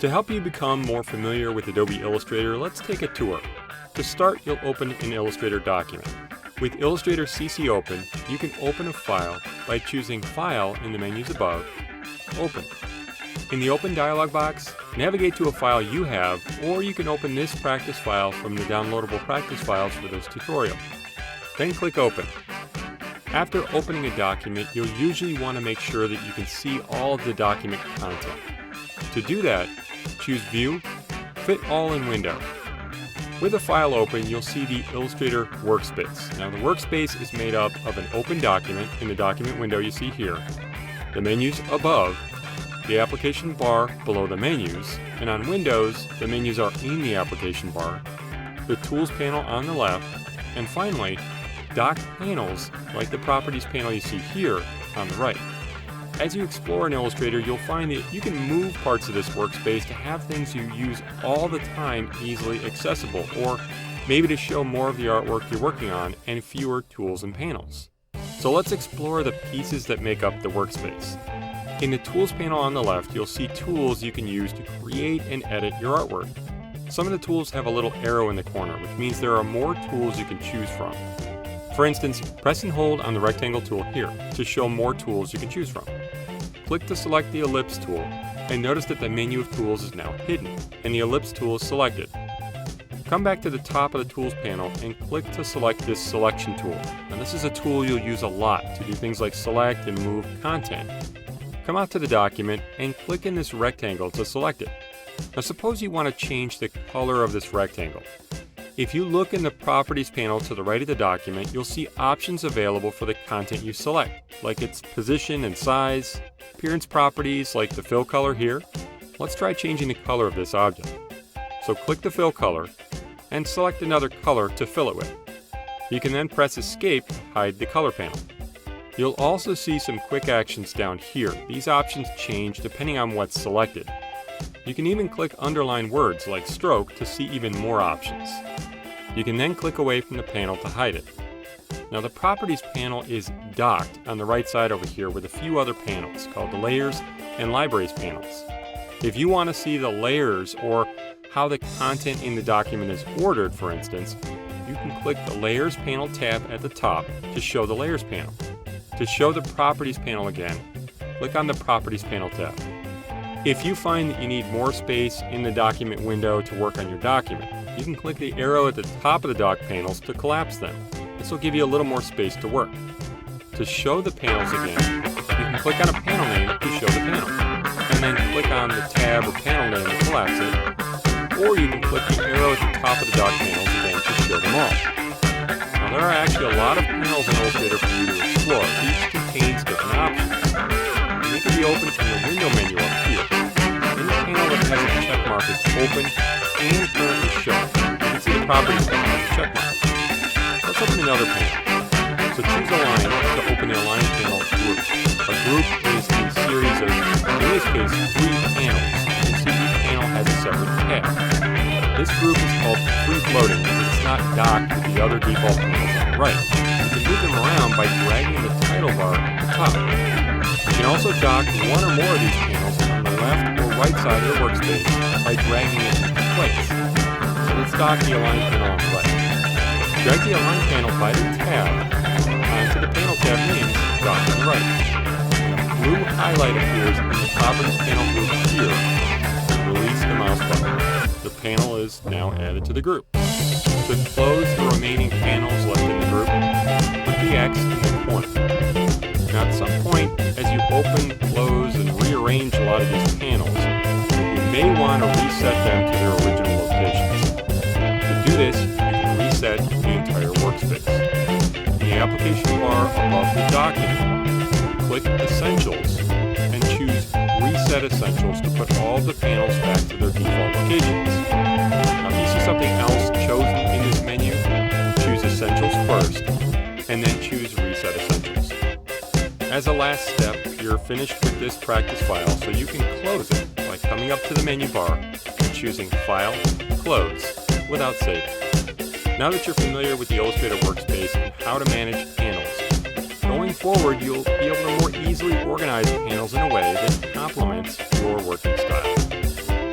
To help you become more familiar with Adobe Illustrator, let's take a tour. To start, you'll open an Illustrator document. With Illustrator CC Open, you can open a file by choosing File in the menus above, Open. In the Open dialog box, navigate to a file you have, or you can open this practice file from the downloadable practice files for this tutorial. Then click Open. After opening a document, you'll usually want to make sure that you can see all of the document content. To do that, choose View, Fit All in Window. With the file open, you'll see the Illustrator workspace. Now the workspace is made up of an open document in the document window you see here, the menus above, the application bar below the menus, and on Windows, the menus are in the application bar, the Tools panel on the left, and finally, docked panels like the Properties panel you see here on the right. As you explore in Illustrator, you'll find that you can move parts of this workspace to have things you use all the time easily accessible, or maybe to show more of the artwork you're working on and fewer tools and panels. So let's explore the pieces that make up the workspace. In the Tools panel on the left, you'll see tools you can use to create and edit your artwork. Some of the tools have a little arrow in the corner, which means there are more tools you can choose from. For instance, press and hold on the rectangle tool here to show more tools you can choose from. Click to select the ellipse tool, and notice that the menu of tools is now hidden, and the ellipse tool is selected. Come back to the top of the Tools panel and click to select this Selection tool. Now this is a tool you'll use a lot to do things like select and move content. Come out to the document and click in this rectangle to select it. Now suppose you want to change the color of this rectangle. If you look in the Properties panel to the right of the document, you'll see options available for the content you select, like its position and size, appearance properties like the fill color here. Let's try changing the color of this object. So click the fill color and select another color to fill it with. You can then press Escape to hide the color panel. You'll also see some quick actions down here. These options change depending on what's selected. You can even click underline words like stroke to see even more options. You can then click away from the panel to hide it. Now the Properties panel is docked on the right side over here with a few other panels called the Layers and Libraries panels. If you want to see the layers or how the content in the document is ordered, for instance, you can click the Layers panel tab at the top to show the Layers panel. To show the Properties panel again, click on the Properties panel tab. If you find that you need more space in the document window to work on your document, you can click the arrow at the top of the dock panels to collapse them. This will give you a little more space to work. To show the panels again, you can click on a panel name to show the panel, and then click on the tab or panel name to collapse it, or you can click the arrow at the top of the dock panels again to show them all. Now there are actually a lot of panels in Illustrator for you to explore. Each contains different options. They can be opened from the window menu up here. In the panel that has a check mark is open and currently shown. You can see the Properties panel with the check mark. Let's open another panel. So choose a line to open the Align panel group. A group is a series of, in this case, 3 panels. You can see each panel has a separate tab. This group is called free floating because it's not docked with the other default panels on the right. You can move them around by dragging the title bar at the top. You can also dock one or more of these panels on the left or right side of your workspace by dragging it into place. So let's dock the Align panel on the right. Drag the Align panel by the tab onto the panel tab named Dock on the right. A blue highlight appears in the Properties panel group here. Release the mouse button. The panel is now added to the group. To close the remaining panels left in the group, put the X in the corner. Now at some point, as you open, close, and rearrange a lot of these panels, you may want to reset them to their original locations. To do this, you can reset the entire workspace. In the application bar above the document, click Essentials and choose Reset Essentials to put all the panels back to their default locations. Now if you see something else chosen in this menu, choose Essentials first, and then choose Reset Essentials. As a last step, you're finished with this practice file, so you can close it by coming up to the menu bar and choosing File, Close, without saving. Now that you're familiar with the Illustrator workspace and how to manage panels, going forward you'll be able to more easily organize panels in a way that complements your working style.